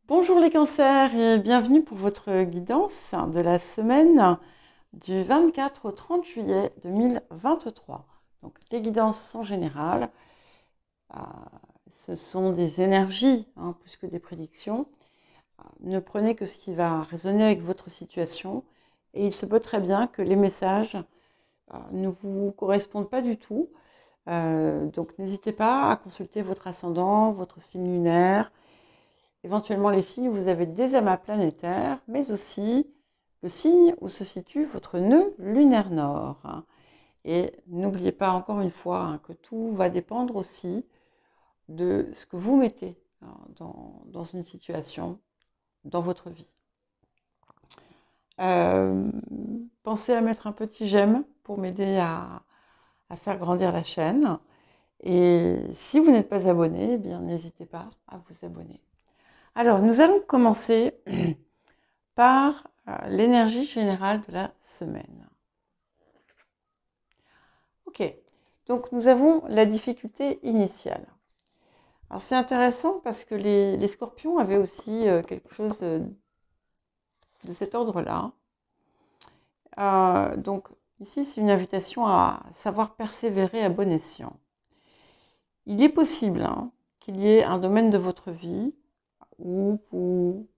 Bonjour les cancers et bienvenue pour votre guidance de la semaine du 24 au 30 juillet 2023. Donc les guidances sont générales, euh, ce sont des énergies plus que des prédictions. Ne prenez que ce qui va résonner avec votre situation et il se peut très bien que les messages ne vous correspondent pas du tout. Donc n'hésitez pas à consulter votre ascendant, votre signe lunaire, éventuellement les signes où vous avez des amas planétaires, mais aussi le signe où se situe votre nœud lunaire nord. Et n'oubliez pas encore une fois que tout va dépendre aussi de ce que vous mettez dans une situation, dans votre vie. Pensez à mettre un petit j'aime pour m'aider à faire grandir la chaîne. Et si vous n'êtes pas abonné, eh bien n'hésitez pas à vous abonner. Alors, nous allons commencer par l'énergie générale de la semaine. Ok, donc nous avons la difficulté initiale. Alors c'est intéressant parce que les scorpions avaient aussi quelque chose de cet ordre-là. Donc ici c'est une invitation à savoir persévérer à bon escient. Il est possible qu'il y ait un domaine de votre vie où vous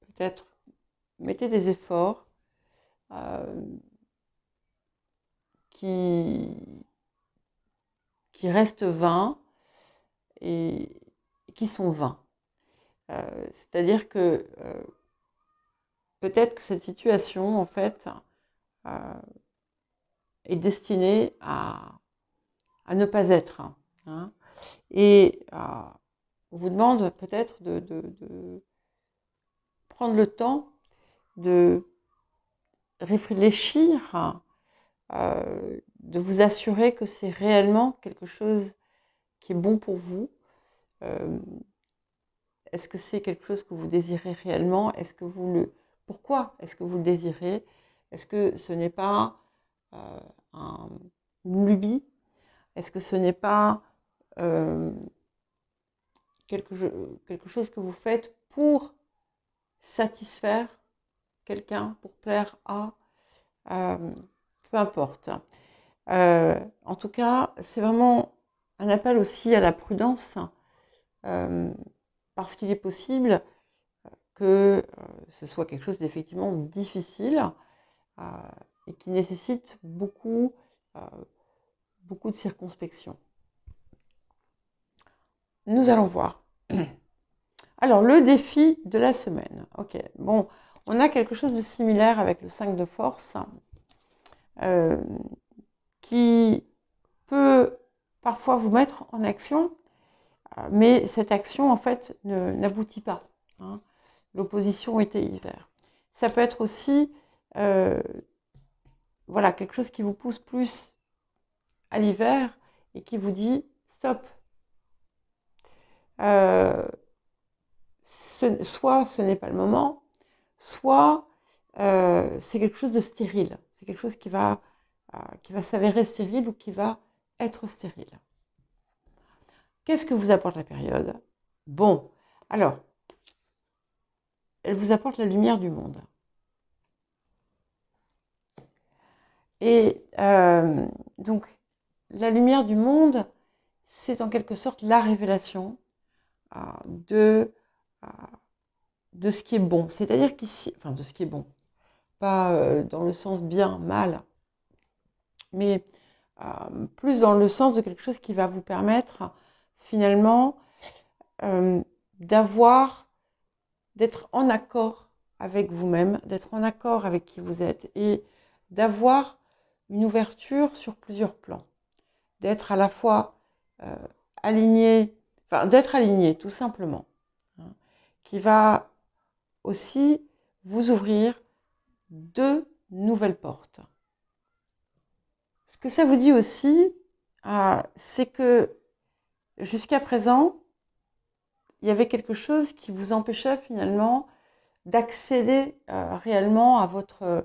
peut-être mettez des efforts qui restent vains et qui sont vains. C'est-à-dire que peut-être que cette situation, en fait, est destinée à ne pas être. Et on vous demande peut-être de prendre le temps de réfléchir, de vous assurer que c'est réellement quelque chose qui est bon pour vous. Est-ce que c'est quelque chose que vous désirez réellement? Pourquoi est-ce que vous le désirez? Est-ce que ce n'est pas une lubie? Est-ce que ce n'est pas quelque chose que vous faites pour satisfaire quelqu'un, pour plaire à peu importe. En tout cas, c'est vraiment un appel aussi à la prudence, parce qu'il est possible que ce soit quelque chose d'effectivement difficile et qui nécessite beaucoup de circonspection. Nous allons voir. Alors, le défi de la semaine. Ok, bon, on a quelque chose de similaire avec le 5 de force qui peut parfois vous mettre en action, mais cette action, en fait, n'aboutit pas. L'opposition était hiver. Ça peut être aussi voilà, quelque chose qui vous pousse plus à l'hiver et qui vous dit stop. Soit ce n'est pas le moment, soit c'est quelque chose de stérile. C'est quelque chose qui va s'avérer stérile ou qui va être stérile. Qu'est-ce que vous apporte la période? Bon, alors, elle vous apporte la lumière du monde. Et donc, la lumière du monde, c'est en quelque sorte la révélation de ce qui est bon. C'est-à-dire qu'ici, enfin de ce qui est bon, pas dans le sens bien, mal, mais plus dans le sens de quelque chose qui va vous permettre finalement d'être en accord avec vous-même, d'être en accord avec qui vous êtes et d'avoir une ouverture sur plusieurs plans, d'être à la fois aligné, enfin d'être aligné tout simplement, qui va aussi vous ouvrir de nouvelles portes. Ce que ça vous dit aussi, c'est que jusqu'à présent, il y avait quelque chose qui vous empêchait finalement d'accéder réellement à votre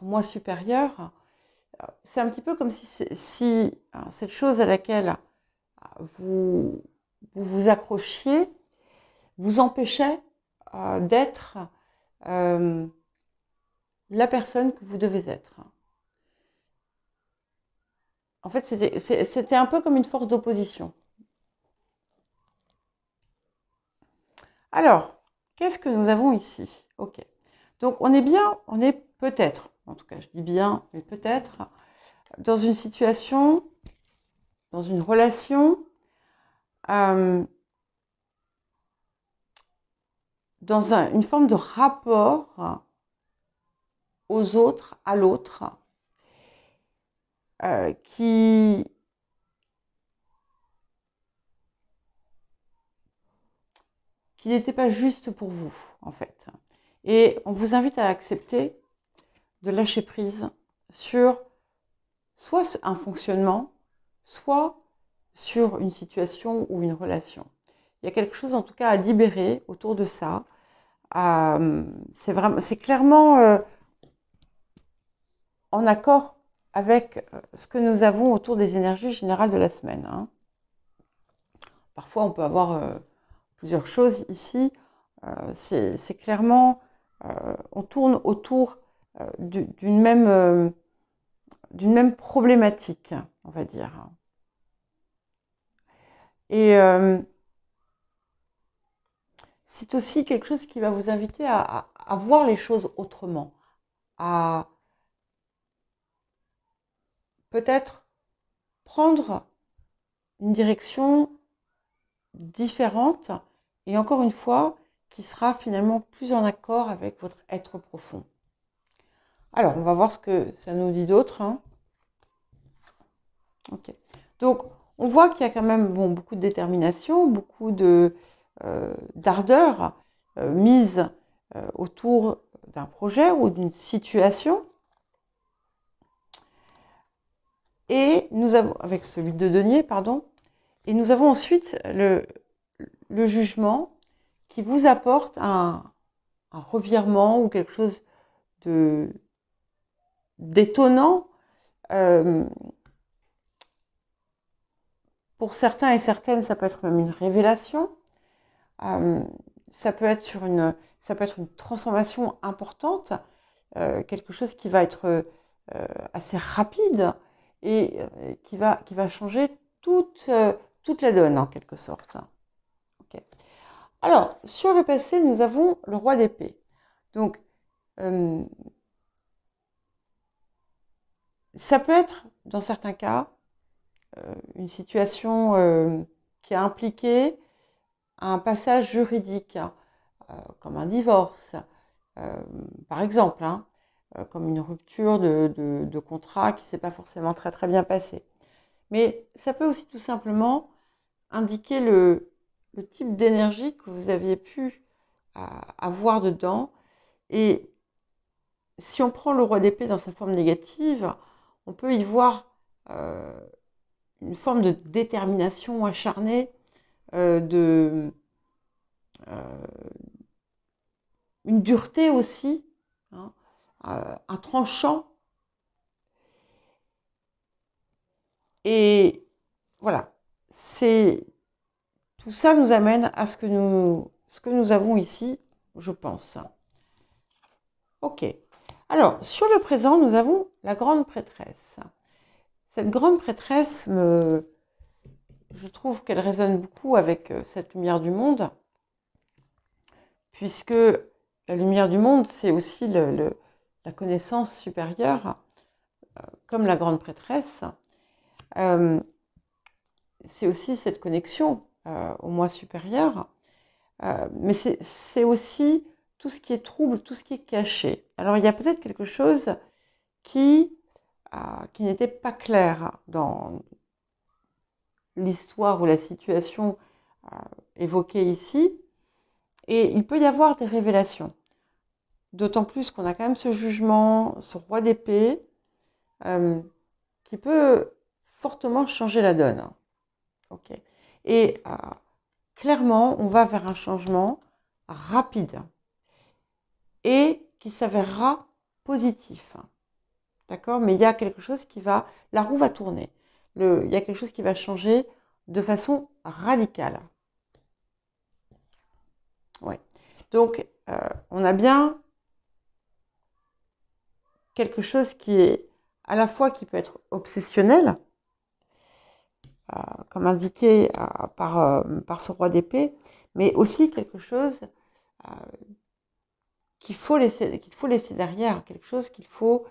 moi supérieur. C'est un petit peu comme si cette chose à laquelle vous vous accrochiez vous empêchait d'être la personne que vous devez être. En fait, c'était un peu comme une force d'opposition. Alors, qu'est-ce que nous avons ici? Ok. Donc, on est peut-être, en tout cas, je dis bien, mais peut-être, dans une situation, dans une relation, dans une forme de rapport aux autres, à l'autre, qui n'était pas juste pour vous, en fait. Et on vous invite à accepter de lâcher prise sur soit un fonctionnement, soit sur une situation ou une relation. Il y a quelque chose en tout cas à libérer autour de ça. C'est clairement en accord avec ce que nous avons autour des énergies générales de la semaine. Hein. Parfois, on peut avoir plusieurs choses ici. C'est clairement, on tourne autour d'une même problématique, on va dire. Et c'est aussi quelque chose qui va vous inviter à voir les choses autrement, à peut-être prendre une direction différente et encore une fois qui sera finalement plus en accord avec votre être profond. Alors, on va voir ce que ça nous dit d'autre. Hein. Ok. Donc, on voit qu'il y a quand même beaucoup de détermination, beaucoup d'ardeur mise autour d'un projet ou d'une situation. Et nous avons, avec ce 8 de denier, pardon, et nous avons ensuite le jugement qui vous apporte un revirement ou quelque chose d'étonnant. Pour certains et certaines, ça peut être même une révélation. Ça peut être une transformation importante, quelque chose qui va être assez rapide et qui va changer toute la donne en quelque sorte. Okay. Alors, sur le passé, nous avons le roi d'épée. Donc, ça peut être, dans certains cas, une situation qui a impliqué un passage juridique, comme un divorce, par exemple, hein, comme une rupture de contrat qui ne s'est pas forcément très très bien passée. Mais ça peut aussi tout simplement indiquer le type d'énergie que vous aviez pu avoir dedans. Et si on prend le roi d'épée dans sa forme négative, on peut y voir une forme de détermination acharnée, une dureté aussi, hein, un tranchant. Et voilà, tout ça nous amène à ce que nous avons ici, je pense. Ok. Alors, sur le présent, nous avons la grande prêtresse. Cette grande prêtresse, je trouve qu'elle résonne beaucoup avec cette lumière du monde, puisque la lumière du monde, c'est aussi la connaissance supérieure, comme la grande prêtresse. C'est aussi cette connexion au moi supérieur, mais c'est aussi tout ce qui est trouble, tout ce qui est caché. Alors, il y a peut-être quelque chose qui n'était pas clair dans l'histoire ou la situation évoquée ici, et il peut y avoir des révélations. D'autant plus qu'on a quand même ce jugement, ce roi d'épée, qui peut fortement changer la donne. Okay. Et clairement, on va vers un changement rapide et qui s'avérera positif. D'accord? Mais il y a quelque chose la roue va tourner. Il y a quelque chose qui va changer de façon radicale. Donc, on a bien quelque chose qui est à la fois qui peut être obsessionnel, comme indiqué par ce roi d'épée, mais aussi quelque chose qu'il faut laisser derrière, quelque chose qu'il faut,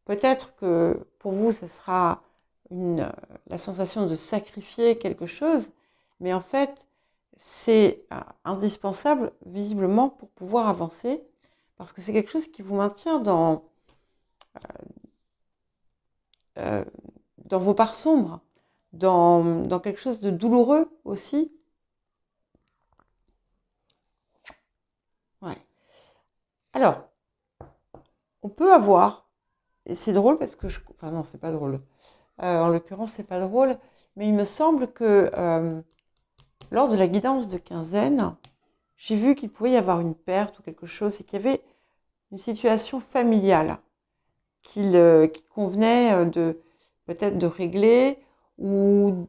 peut-être que pour vous, ce sera la sensation de sacrifier quelque chose, mais en fait, c'est indispensable, visiblement, pour pouvoir avancer, parce que c'est quelque chose qui vous maintient dans vos parts sombres, dans quelque chose de douloureux aussi. Ouais. Alors, on peut avoir, et c'est drôle parce que enfin non, c'est pas drôle. En l'occurrence, c'est pas drôle, mais il me semble que lors de la guidance de quinzaine, j'ai vu qu'il pouvait y avoir une perte ou quelque chose et qu'il y avait une situation familiale qu'il convenait peut-être de régler ou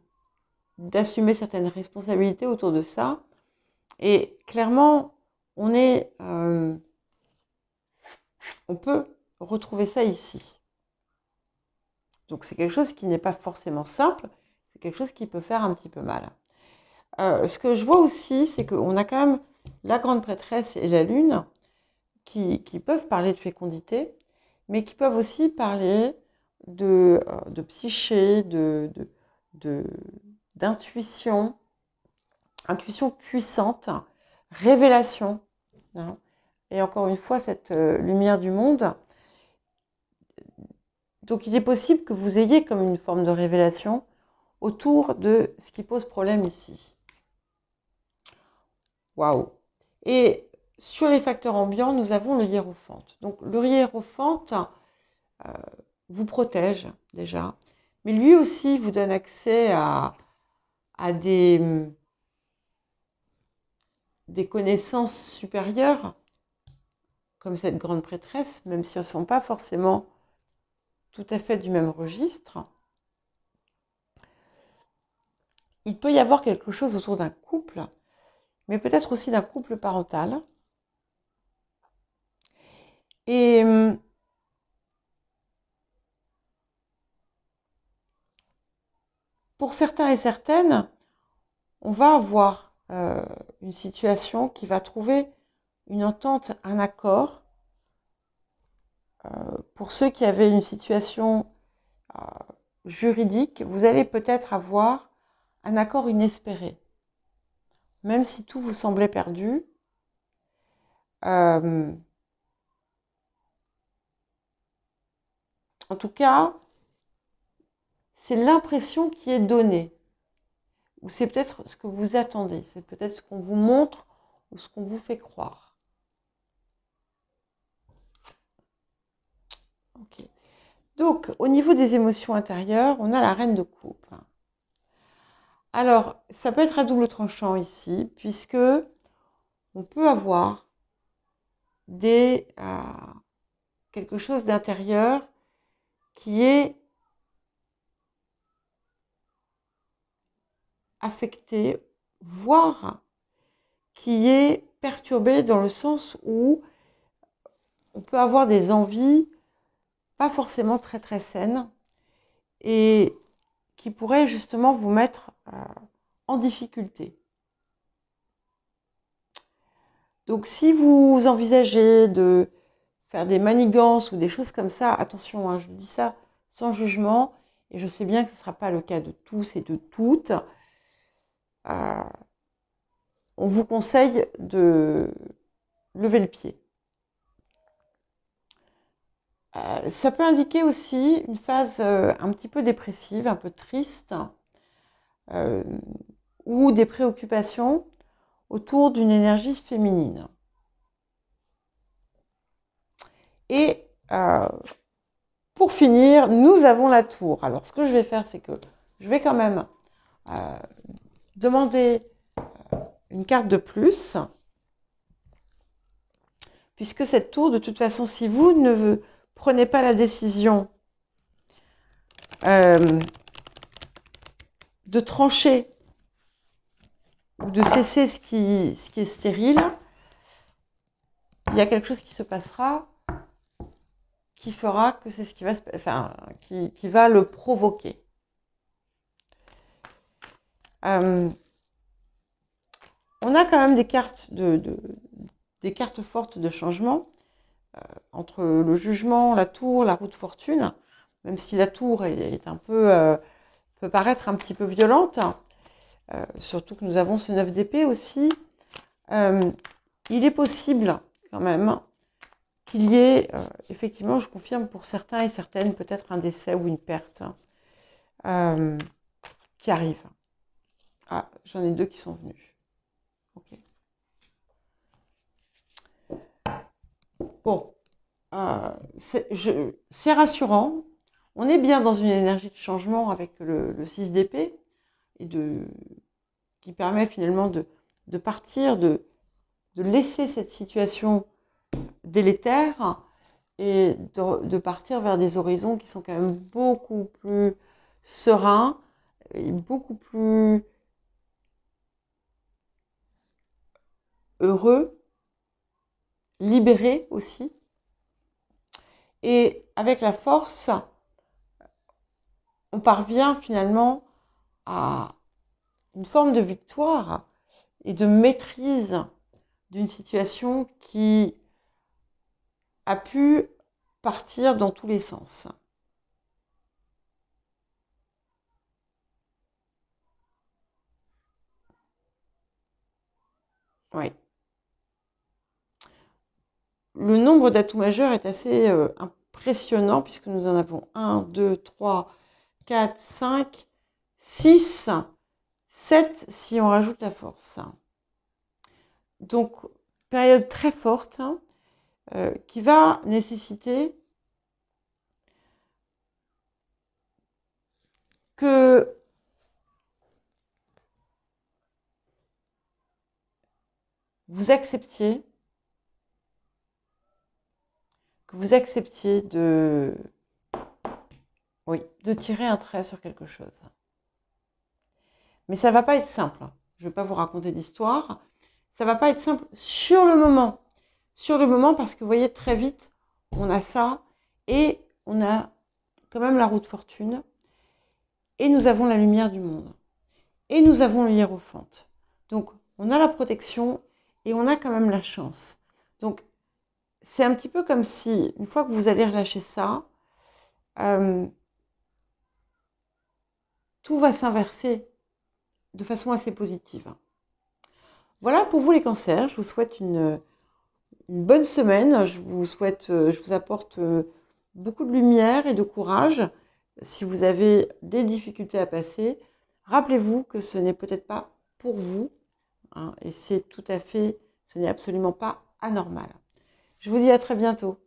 d'assumer certaines responsabilités autour de ça. Et clairement, on peut retrouver ça ici. Donc c'est quelque chose qui n'est pas forcément simple, c'est quelque chose qui peut faire un petit peu mal. Ce que je vois aussi, c'est qu'on a quand même la grande prêtresse et la lune qui peuvent parler de fécondité, mais qui peuvent aussi parler de psyché, d'intuition, intuition puissante, révélation. Hein. Et encore une fois, cette lumière du monde. Donc il est possible que vous ayez comme une forme de révélation autour de ce qui pose problème ici. Waouh! Et sur les facteurs ambiants, nous avons le hiérophante. Donc le hiérophante vous protège déjà, mais lui aussi vous donne accès à des connaissances supérieures, comme cette grande prêtresse, même si elles ne sont pas forcément tout à fait du même registre. Il peut y avoir quelque chose autour d'un couple, mais peut-être aussi d'un couple parental. Et pour certains et certaines, on va avoir une situation qui va trouver une entente, un accord. Pour ceux qui avaient une situation juridique, vous allez peut-être avoir un accord inespéré. Même si tout vous semblait perdu, en tout cas, c'est l'impression qui est donnée. Ou c'est peut-être ce que vous attendez, c'est peut-être ce qu'on vous montre ou ce qu'on vous fait croire. Ok. Donc, au niveau des émotions intérieures, on a la reine de coupe. Alors, ça peut être à double tranchant ici, puisque on peut avoir quelque chose d'intérieur qui est affecté, voire qui est perturbé dans le sens où on peut avoir des envies pas forcément très très saines et qui pourraient justement vous mettre en difficulté. Donc si vous envisagez de faire des manigances ou des choses comme ça, attention, hein, je dis ça sans jugement, et je sais bien que ce ne sera pas le cas de tous et de toutes. On vous conseille de lever le pied. Ça peut indiquer aussi une phase un petit peu dépressive, un peu triste, ou des préoccupations autour d'une énergie féminine. Et pour finir, nous avons la tour. Alors, ce que je vais faire, c'est que je vais quand même demander une carte de plus, puisque cette tour, de toute façon, si vous ne prenez pas la décision de trancher ou de cesser ce qui est stérile, il y a quelque chose qui se passera qui fera que c'est ce qui va qui va le provoquer. On a quand même des cartes des cartes fortes de changement entre le jugement, la tour, la roue de fortune, même si la tour est un peu peut paraître un petit peu violente, surtout que nous avons ce 9 d'épée aussi. Il est possible quand même qu'il y ait, effectivement, je confirme pour certains et certaines, peut-être un décès ou une perte qui arrive. Ah, j'en ai 2 qui sont venus. Ok. Bon, c'est rassurant. On est bien dans une énergie de changement avec le 6 d'épée et qui permet finalement de partir, de laisser cette situation délétère et de partir vers des horizons qui sont quand même beaucoup plus sereins et beaucoup plus heureux, libérés aussi. Et avec la force, on parvient finalement à une forme de victoire et de maîtrise d'une situation qui a pu partir dans tous les sens. Oui. Le nombre d'atouts majeurs est assez impressionnant puisque nous en avons 1, 2, 3, 4, 5, 6, 7 si on rajoute la force. Donc, période très forte qui va nécessiter que vous acceptiez de tirer un trait sur quelque chose. Mais ça ne va pas être simple. Je ne vais pas vous raconter d'histoire. Ça ne va pas être simple sur le moment. Sur le moment, parce que vous voyez, très vite, on a ça et on a quand même la roue de fortune et nous avons la lumière du monde et nous avons le hiérophante. Donc, on a la protection et on a quand même la chance. Donc, c'est un petit peu comme si, une fois que vous allez relâcher ça, tout va s'inverser de façon assez positive. Voilà pour vous les cancers, je vous souhaite une bonne semaine, je vous apporte beaucoup de lumière et de courage. Si vous avez des difficultés à passer, rappelez-vous que ce n'est peut-être pas pour vous, hein, et ce n'est absolument pas anormal. Je vous dis à très bientôt.